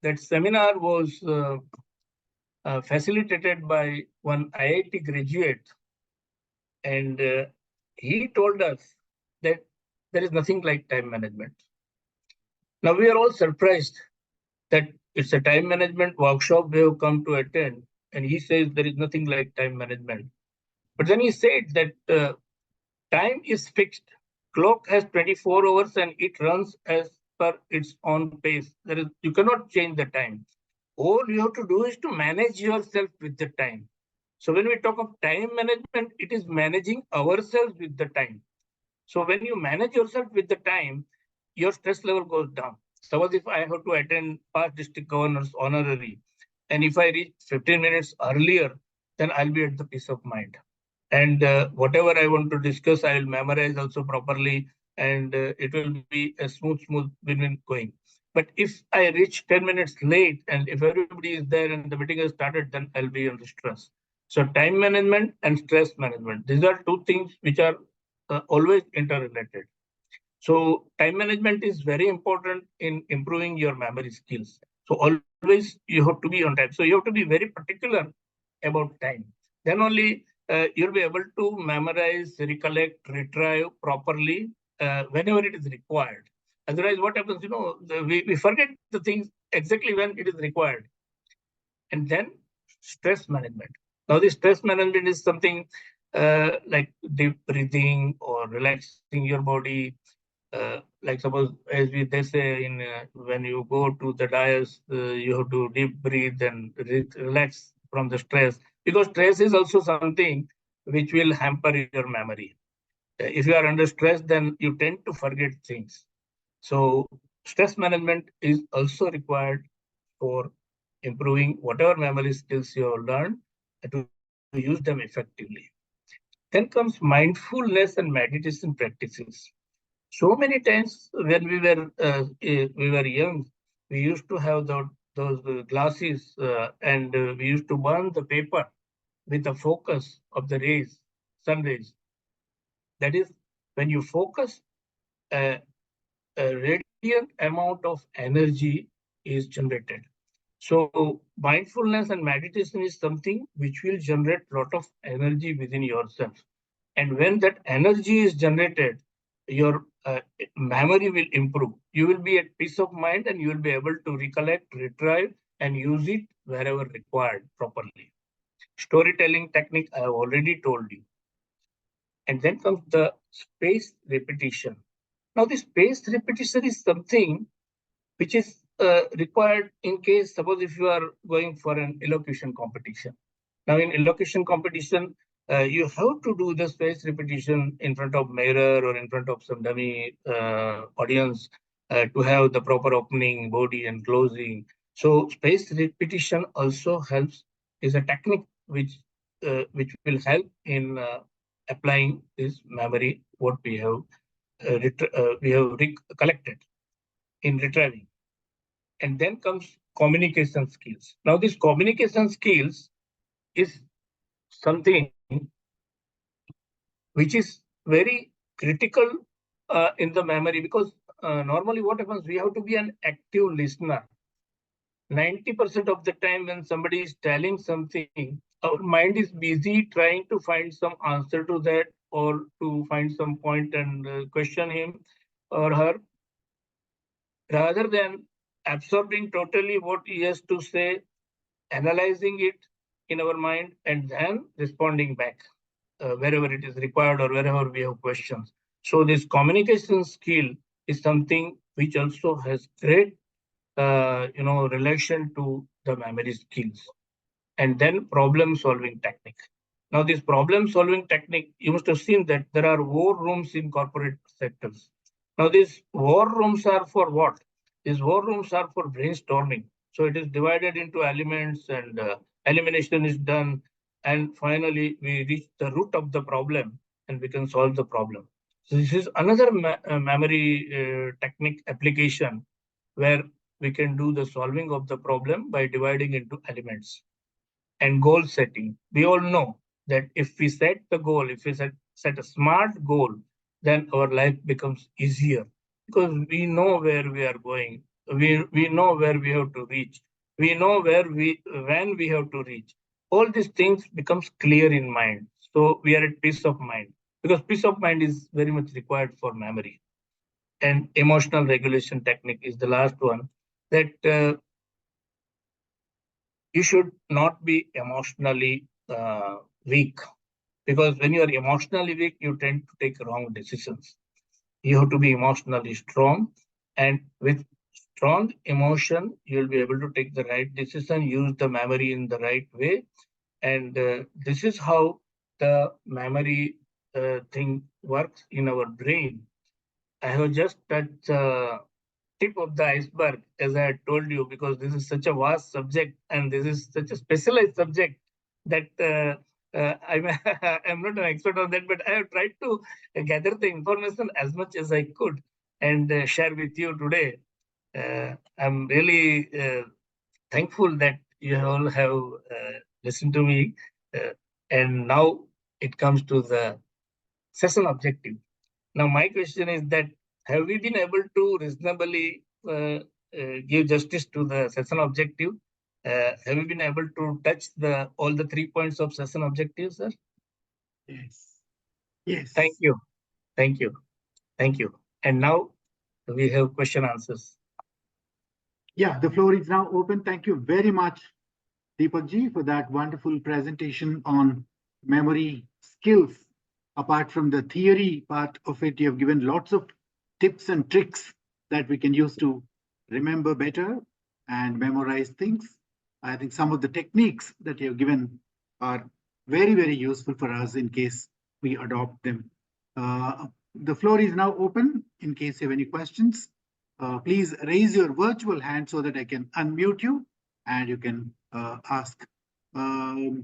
That seminar was facilitated by one IIT graduate. And he told us that there is nothing like time management. Now we are all surprised that it's a time management workshop we have come to attend, and he says there is nothing like time management. But then he said that time is fixed. Clock has 24 hours and it runs as per its own pace. You cannot change the time. All you have to do is to manage yourself with the time. So when we talk of time management, it is managing ourselves with the time. So when you manage yourself with the time, your stress level goes down. Suppose if I have to attend past district governor's honorary, and if I reach 15 minutes earlier, then I'll be at the peace of mind. And whatever I want to discuss, I will memorize also properly, and it will be a smooth win-win going. But if I reach 10 minutes late, and if everybody is there and the meeting has started, then I'll be under stress. So time management and stress management, these are two things which are always interrelated. So time management is very important in improving your memory skills. So always you have to be on time. So you have to be very particular about time. Then only you'll be able to memorize, recollect, retrieve properly whenever it is required. Otherwise, what happens, we forget the things exactly when it is required. And then stress management. Now, this stress management is something like deep breathing or relaxing your body. Like suppose, as they say, when you go to the dais, you have to deep breathe and relax from the stress, because stress is also something which will hamper your memory. If you are under stress, then you tend to forget things. So stress management is also required for improving whatever memory skills you have learned and to use them effectively. Then comes mindfulness and meditation practices. So many times when we were young, we used to have those glasses and we used to burn the paper with the focus of the rays, sun rays. That is, when you focus, a, a radiant amount of energy is generated. So mindfulness and meditation is something which will generate a lot of energy within yourself. And when that energy is generated, your memory will improve. You will be at peace of mind and you will be able to recollect, retrieve, and use it wherever required properly. Storytelling technique, I have already told you. And then comes the space repetition. Now, the space repetition is something which is required in case, suppose if you are going for an elocution competition. Now, in elocution competition, you have to do the space repetition in front of mirror or in front of some dummy audience to have the proper opening, body, and closing. So, space repetition also helps, is a technique which will help in applying this memory what we have collected in retrieving. And then comes communication skills. Now, this communication skills is something which is very critical in the memory, because normally what happens, we have to be an active listener. 90% of the time when somebody is telling something, our mind is busy trying to find some answer to that, or to find some point and question him or her, rather than absorbing totally what he has to say, analyzing it in our mind, and then responding back wherever it is required or wherever we have questions. So this communication skill is something which also has great relation to the memory skills. And then problem solving technique. Now, this problem solving technique, you must have seen that there are war rooms in corporate sectors. Now, these war rooms are for what? These war rooms are for brainstorming. So it is divided into elements, and elimination is done. And finally, we reach the root of the problem and we can solve the problem. So this is another memory technique application where we can do the solving of the problem by dividing into elements. And goal setting. We all know that if we set the goal, if we set a smart goal, then our life becomes easier, because we know where we are going. We know where we have to reach. We know when we have to reach. All these things becomes clear in mind. So we are at peace of mind, because peace of mind is very much required for memory. And emotional regulation technique is the last one, that you should not be emotionally weak, because when you are emotionally weak, you tend to take wrong decisions. You have to be emotionally strong, and with strong emotion, you'll be able to take the right decision, use the memory in the right way. And this is how the memory thing works in our brain. I have just touched tip of the iceberg, as I had told you, because this is such a vast subject and this is such a specialized subject that I'm, I'm not an expert on that, but I have tried to gather the information as much as I could and share with you today. I'm really thankful that you all have listened to me. And now it comes to the session objective. Now, my question is that have we been able to reasonably give justice to the session objective? Have we been able to touch all the 3 points of session objective, sir? Yes. Yes. Thank you. Thank you. Thank you. And now we have question answers. Yeah, the floor is now open. Thank you very much, Dipak ji, for that wonderful presentation on memory skills. Apart from the theory part of it, you have given lots of tips and tricks that we can use to remember better and memorize things. I think some of the techniques that you have given are very, very useful for us in case we adopt them. The floor is now open in case you have any questions. Please raise your virtual hand so that I can unmute you and you can ask. I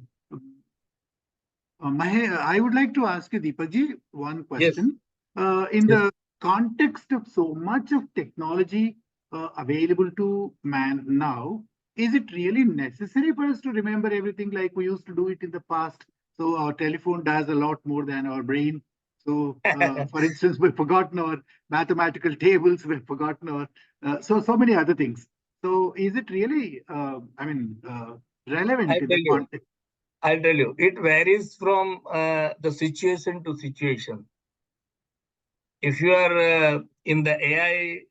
would like to ask you, Dipak ji, one question. In the context of so much of technology available to man now, is it really necessary for us to remember everything like we used to do it in the past? So our telephone does a lot more than our brain. So, for instance, we've forgotten our mathematical tables, we've forgotten our so many other things. So, is it really, relevant in the context? I'll tell you, it varies from the situation to situation. If you are in the AI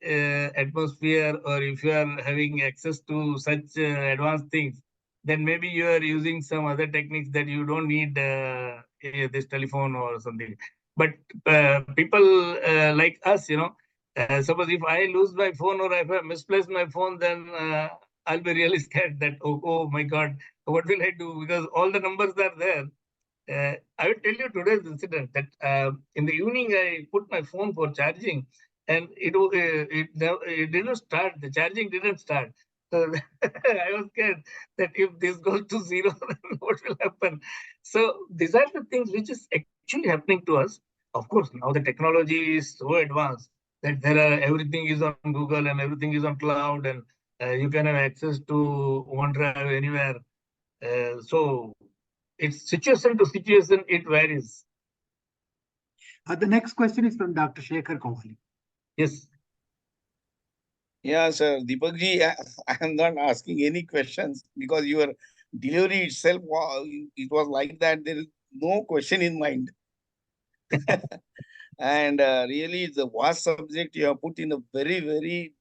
atmosphere, or if you are having access to such advanced things, then maybe you are using some other techniques that you don't need this telephone or something. But people like us, suppose if I lose my phone or if I misplace my phone, then I'll be really scared that, oh my God, what will I do? Because all the numbers are there. I will tell you today's incident that in the evening I put my phone for charging, and it didn't start. The charging didn't start. So I was scared that if this goes to zero, then what will happen? So these are the things which is actually happening to us. Of course, now the technology is so advanced that everything is on Google and everything is on cloud, and you can have access to OneDrive anywhere. So it's situation to situation, it varies. The next question is from Dr. Shekhar Kohli. Yes. Yeah, sir. Dipak ji, I am not asking any questions because your delivery itself, it was like that. There is no question in mind. And really, it's a vast subject you have put in a very, very,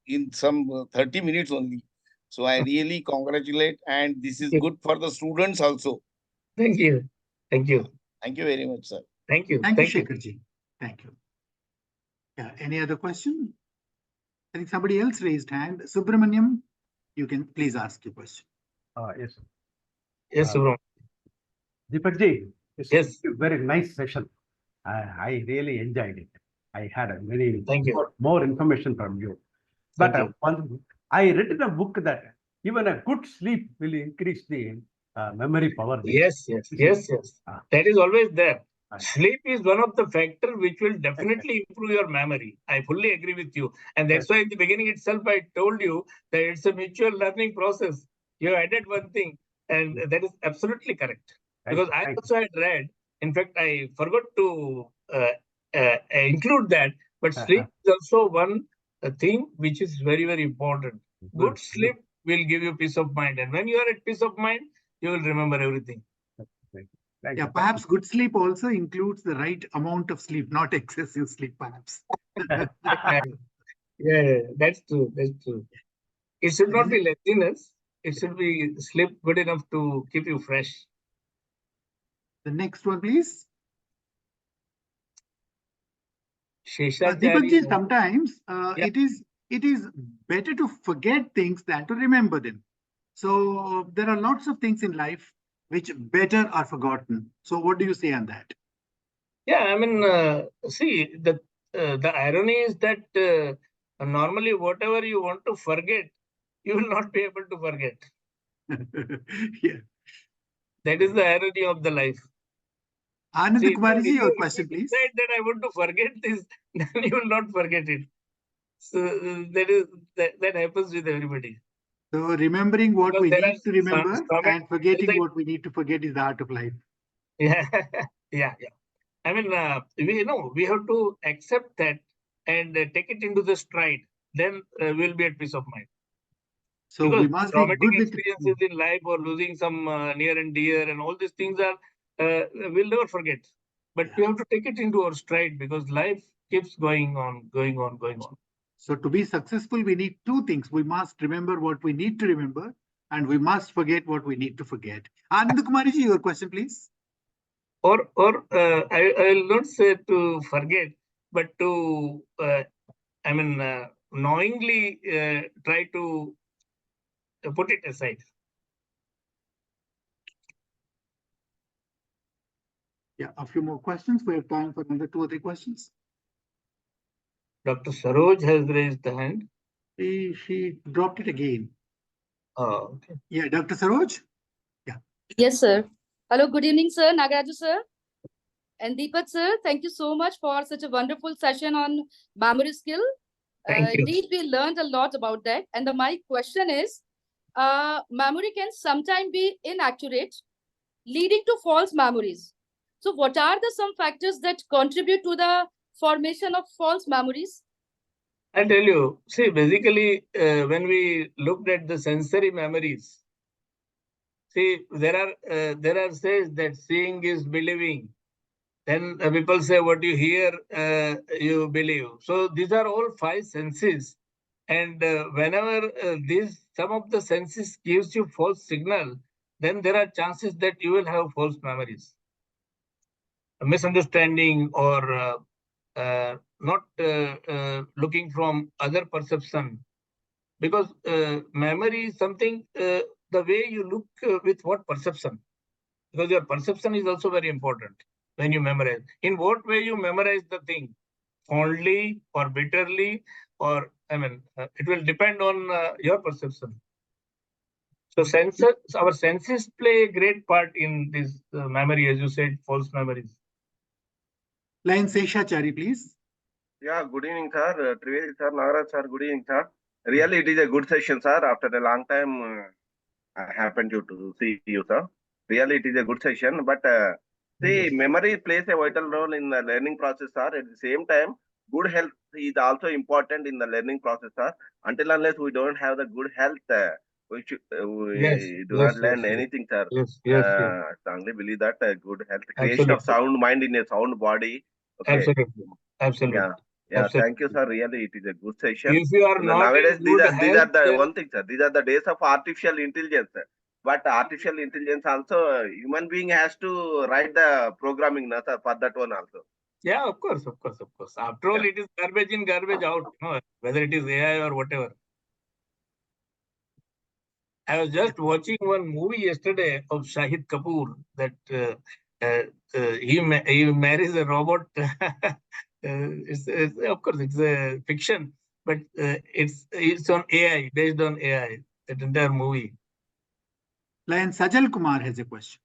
in some 30 minutes only. So I really congratulate, and this is good for the students also. Thank you. Thank you. Thank you very much, sir. Thank you. Thank you, Shekhar ji. Thank you. Yeah, any other question? I think somebody else raised hand. Subramaniam, you can please ask your question. Yes. Yes, Subramaniam. Dipak ji, it's Yes. a very nice session. I really enjoyed it. I had a very Thank you. more information from you. But I read in a book that even a good sleep will increase the memory power. Yes. That is always there. Sleep is one of the factors which will definitely improve your memory. I fully agree with you. And that's why in the beginning itself, I told you that it's a mutual learning process. You added one thing, and that is absolutely correct. Because I also had read, in fact, I forgot to include that, but sleep is also one thing which is very, very important. Good sleep will give you peace of mind. And when you are at peace of mind, you will remember everything. Yeah, perhaps good sleep also includes the right amount of sleep, not excessive sleep, perhaps. Yeah, that's true. That's true. It should not be laziness. It should be sleep good enough to keep you fresh. The next one, please. Sheshacharya. Dipak ji, sometimes it is better to forget things than to remember them. So there are lots of things in life which better are forgotten. So what do you say on that? Yeah, I mean, see, the irony is that And normally, whatever you want to forget, you will not be able to forget. Yeah. That is the irony of the life. Anand See, Kumarji, if your you question, please. decide that I want to forget this, then you will not forget it. So that happens with everybody. So remembering what Because we there need are to remember some and forgetting inside- what we need to forget is the art of life. Yeah, yeah. I mean, we have to accept that and take it into the stride. Then we'll be at peace of mind. So Because we must be traumatic good with experiences in life or losing some near and dear and all these things are we'll never forget. But we have to take it into our stride because life keeps going on, going on, going on. So to be successful, we need two things. We must remember what we need to remember, and we must forget what we need to forget. Anand Kumarji, your question, please. Or I will not say to forget, but to knowingly try to put it aside. Yeah, a few more questions. We have time for another 2 or 3 questions. Dr. Saroj has raised the hand. She dropped it again. Oh, okay. Yeah, Dr. Saroj? Yes, sir. Hello, good evening, sir. nagaRAJU, sir. And Dipak, sir, thank you so much for such a wonderful session on memory skill. Thank you. Indeed, we learned a lot about that. And my question is, memory can sometimes be inaccurate, leading to false memories. So what are the some factors that contribute to the formation of false memories? I'll tell you. See, basically, when we looked at the sensory memories, see, there are says that seeing is believing. Then people say what you hear, you believe. So these are all 5 senses. And whenever some of the senses gives you false signal, then there are chances that you will have false memories. A misunderstanding or not looking from other perception. Because memory is something, the way you look with what perception. Because your perception is also very important when you memorize. In what way you memorize the thing? Fondly or bitterly, or it will depend on your perception. So our senses play a great part in this memory, as you said, false memories. Lion Seshachari, please. Yeah, good evening, sir. Trivedi sir, nagaRAJU sir, good evening, sir. Really, it is a good session, sir. After a long time, I happened to see you, sir. Really, it is a good session. But see, memory plays a vital role in the learning process, sir. At the same time, good health is also important in the learning process, sir. Until unless we don't have the good health, we do not learn anything, sir. Yes. I strongly believe that good health, creation Absolutely. of sound mind in a sound body. Okay. Absolutely. Yeah. Absolutely. Thank you, sir. Really, it is a good session. If you are not Nowadays, in these good are health, the one thing, sir. These are the days of artificial intelligence, sir. But artificial intelligence also, human being has to write the programming, na, sir, for that one also. yeah, of course. After all, it is garbage in, garbage out. Whether it is AI or whatever. I was just watching one movie yesterday of Shahid Kapoor that he marries a robot. Of course it's a fiction, but it's on AI, based on AI. That entire movie. Lion Sajal Kumar has a question.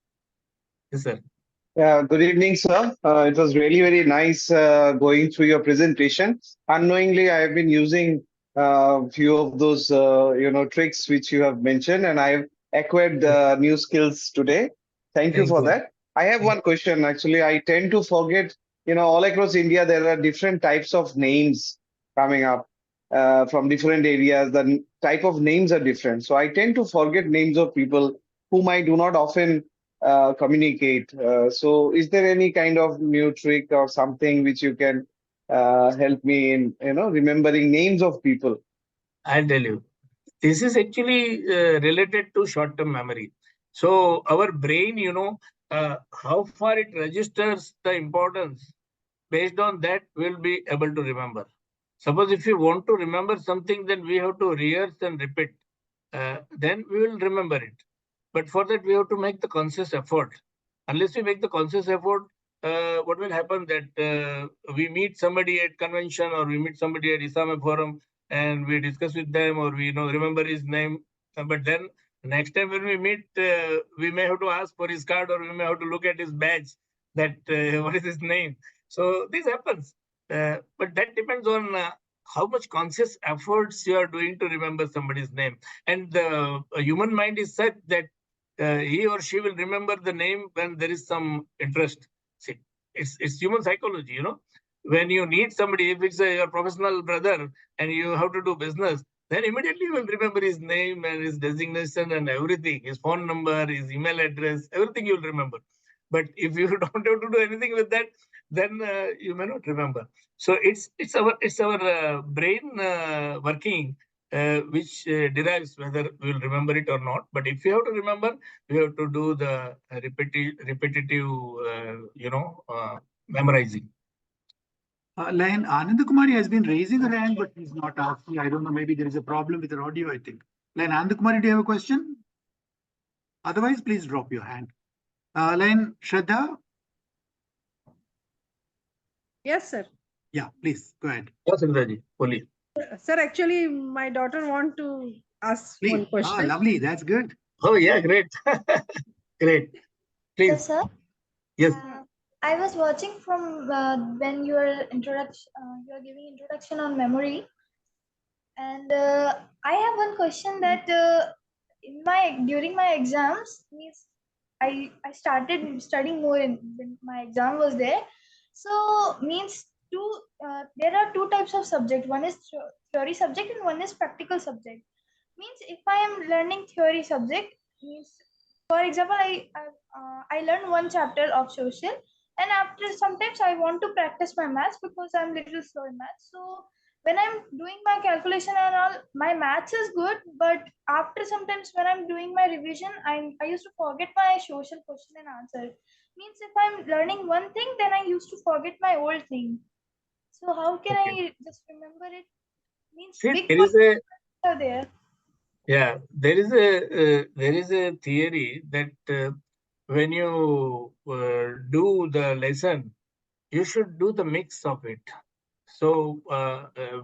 Yes, sir. Good evening, sir. It was really very nice going through your presentation. Unknowingly, I have been using a few of those, tricks which you have mentioned, and I've acquired new skills today. Thank you for that. I have one question. Actually, I tend to forget. All across India, there are different types of names coming up from different areas. The type of names are different, so I tend to forget names of people whom I do not often communicate. So is there any kind of new trick or something which you can help me in, remembering names of people? I'll tell you. This is actually related to short-term memory. So our brain, how far it registers the importance, based on that, we'll be able to remember. Suppose if you want to remember something, then we have to rehearse and repeat. Then we will remember it. But for that, we have to make the conscious effort. Unless we make the conscious effort, what will happen that we meet somebody at convention or we meet somebody at ISAME forum, and we discuss with them, or we remember his name. But then next time when we meet, we may have to ask for his card, or we may have to look at his badge, that what is his name. So this happens. But that depends on how much conscious efforts you are doing to remember somebody's name. And the human mind is such that he or she will remember the name when there is some interest. See, it's human psychology, When you need somebody, if it's your professional brother and you have to do business, then immediately you will remember his name and his designation and everything, his phone number, his email address, everything you'll remember. But if you don't have to do anything with that, then you may not remember. So it's our brain working, which derives whether we'll remember it or not. But if you have to remember, we have to do the repetitive, memorizing. Line Anand Kumari has been raising her hand, but he's not asking. I don't know. Maybe there is a problem with her audio, I think. Line Anand Kumari, do you have a question? Otherwise, please drop your hand. Line Shraddha? Yes, sir. Yeah, please go ahead. Yes, Indraji, please. Sir, actually, my daughter want to ask Please. one question. Lovely. That's good. Oh, yeah, great. Great. Please. Yes, sir. Yes. I was watching from when you are giving introduction on memory, and I have one question that during my exams means I started studying more when my exam was there. So means there are two types of subject. One is theory subject and one is practical subject. Means if I am learning theory subject, means for example, I learned one chapter of social, and after sometimes I want to practice my maths because I'm little slow in maths. So when I'm doing my calculation and all, my maths is good, but after sometimes when I'm doing my revision, I used to forget my social question and answer. Means if I'm learning one thing, then I used to forget my old thing. So how can I just remember it? Means See, big there is a are there. Yeah, there is a theory that when you do the lesson, you should do the mix of it. So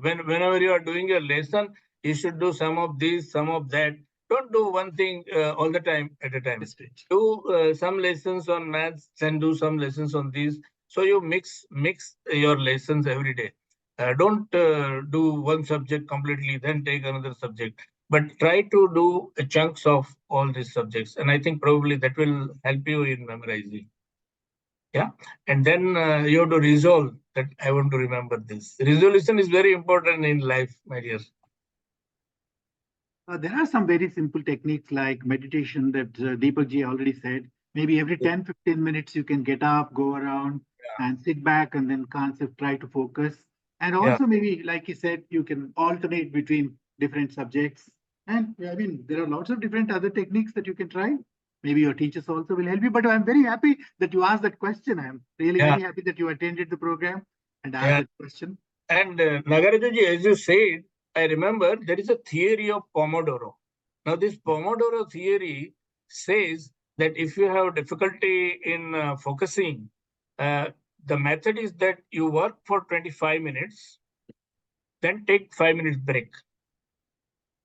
whenever you are doing your lesson, you should do some of this, some of that. Don't do one thing all the time at a time. Do some lessons on maths, then do some lessons on these. So you mix your lessons every day. Don't do one subject completely, then take another subject. But try to do chunks of all these subjects, and I think probably that will help you in memorizing. Yeah, and then you have to resolve that I want to remember this. Resolution is very important in life, my dear. There are some very simple techniques like meditation that Dipak ji already said. Maybe every 10-15 minutes you can get up, go around and sit back and then concept, try to focus. And also maybe, like he said, you can alternate between different subjects. And I mean, there are lots of different other techniques that you can try. Maybe your teachers also will help you. But I'm very happy that you asked that question. I'm really very happy that you attended the program and asked that question. And nagaRAJU, as you said, I remember there is a theory of Pomodoro. Now, this Pomodoro theory says that if you have difficulty in focusing, the method is that you work for 25 minutes, then take 5 minutes break.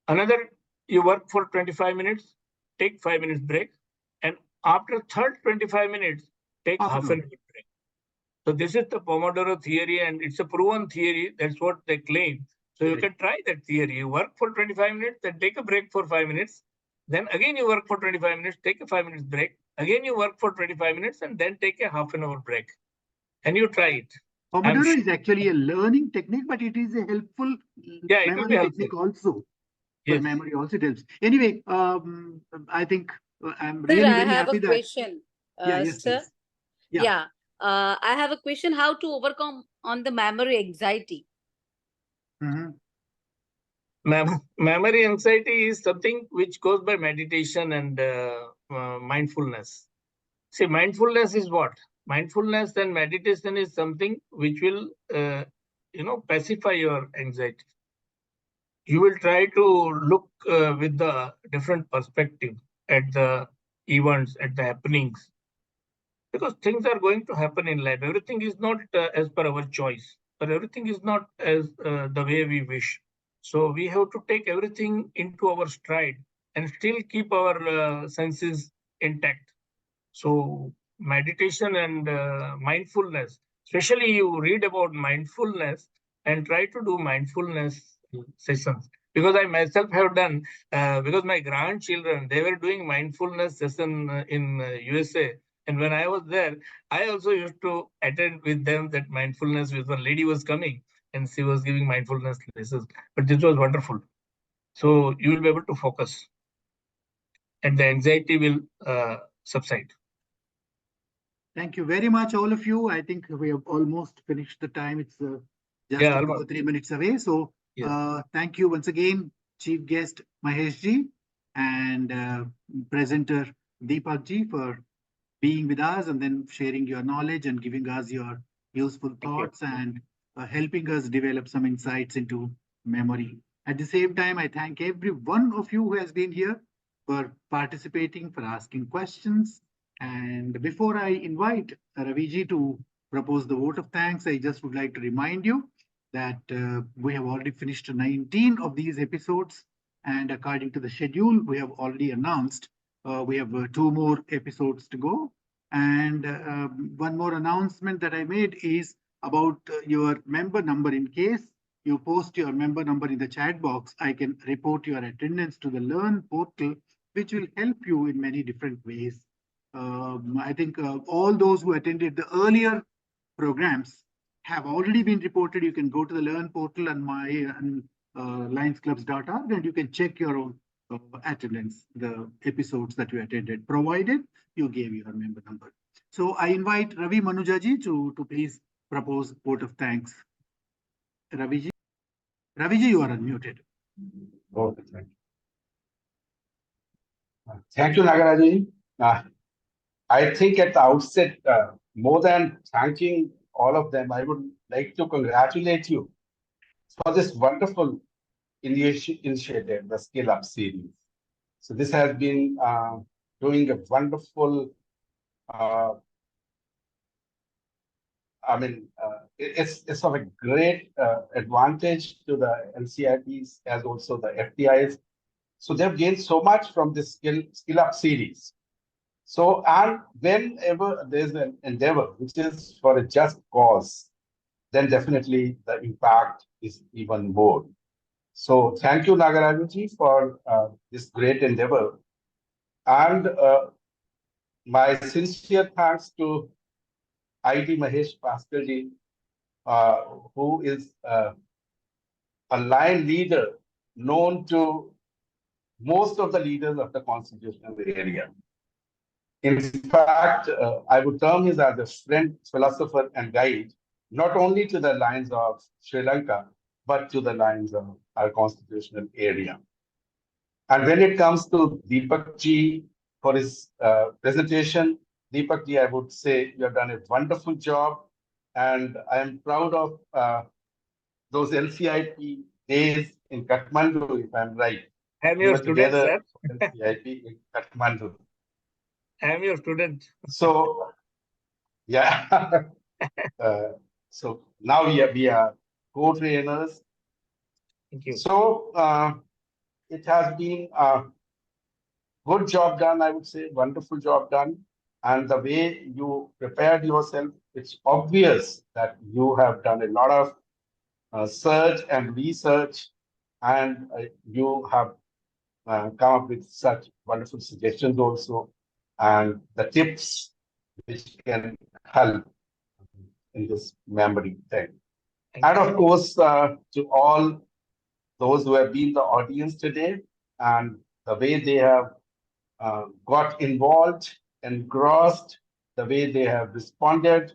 Another, you work for 25 minutes, take 5 minutes break, and after third 25 minutes, take half an hour break. So this is the Pomodoro theory, and it's a proven theory. That's what they claim. So you can try that theory. You work for 25 minutes, then take a break for 5 minutes. Then again you work for 25 minutes, take a 5 minutes break. Again you work for 25 minutes and then take a half an hour break. And you try it. Pomodoro is actually a learning technique, but it is a helpful memory technique also. For memory also it helps. Anyway, I think I'm really very happy that. Question. Yes, sir. Yeah. I have a question: how to overcome on the memory anxiety? Memory anxiety is something which goes by meditation and mindfulness. See, mindfulness is what? Mindfulness and meditation is something which will, pacify your anxiety. You will try to look with the different perspective at the events, at the happenings. Because things are going to happen in life. Everything is not as per our choice, but everything is not as the way we wish. So we have to take everything into our stride and still keep our senses intact. So meditation and mindfulness, especially you read about mindfulness and try to do mindfulness sessions. Because I myself have done, because my grandchildren, they were doing mindfulness session in USA. And when I was there, I also used to attend with them that mindfulness with one lady was coming and she was giving mindfulness lessons. But this was wonderful. So you will be able to focus and the anxiety will subside. Thank you very much, all of you. I think we have almost finished the time. It's just Yeah, 2 or 3 minutes away. So Yes. thank you once again, Chief Guest Mahesh Ji and presenter Dipak Ji for being with us and then sharing your knowledge and giving us your useful thoughts and helping us develop some insights into memory. At the same time, I thank every one of you who has been here for participating, for asking questions. And before I invite Raviji to propose the vote of thanks, I just would like to remind you that we have already finished 19 of these episodes. And according to the schedule, we have already announced we have 2 more episodes to go. And one more announcement that I made is about your member number. In case you post your member number in the chat box, I can report your attendance to the Learn portal, which will help you in many different ways. I think all those who attended the earlier programs have already been reported. You can go to the Learn portal and lionsclubs.org and you can check your own attendance, the episodes that you attended, provided you gave your member number. So I invite Ravi Manujaji to please propose vote of thanks. Raviji, you are unmuted. Okay, thank you. Thank you, nagaRAJU. I think at the outset, more than thanking all of them, I would like to congratulate you for this wonderful initiative, the SkillUP series. So this has been doing a wonderful, it's of a great advantage to the NCIPs as also the FTIs. So they've gained so much from this SkillUP series. So, and whenever there's an endeavor which is for a just cause, then definitely the impact is even more. So thank you, nagaRAJU ji, for this great endeavor. And my sincere thanks to ID Mahesh Pasqual ji, who is a line leader known to most of the leaders of the constitutional area. In fact, I would term him as a friend, philosopher, and guide, not only to the lines of Sri Lanka, but to the lines of our constitutional area. And when it comes to Dipak ji for his presentation, Dipak ji, I would say you have done a wonderful job. And I am proud of those LCIP days in Kathmandu, if I'm right. I'm We your were student, together sir. LCIP in Kathmandu. I'm your student. So, yeah. So now we are co-trainers. Thank you. So it has been a good job done, I would say, wonderful job done. And the way you prepared yourself, it's obvious that you have done a lot of search and research, and you have come up with such wonderful suggestions also, and the tips which can help in this memory thing. And of course, to all those who have been the audience today and the way they have got involved, engrossed, the way they have responded,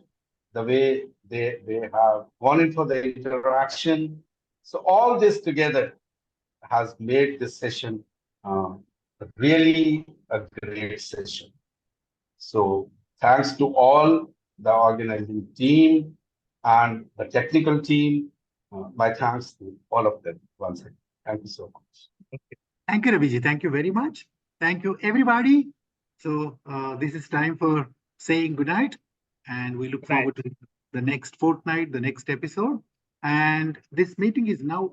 the way they have gone in for the interaction. So all this together has made this session really a great session. So thanks to all the organizing team and the technical team. My thanks to all of them once again. Thank you so much. Thank you, Raviji. Thank you very much. Thank you, everybody. So this is time for saying goodnight, and we look forward to the next fortnight, the next episode. And this meeting is now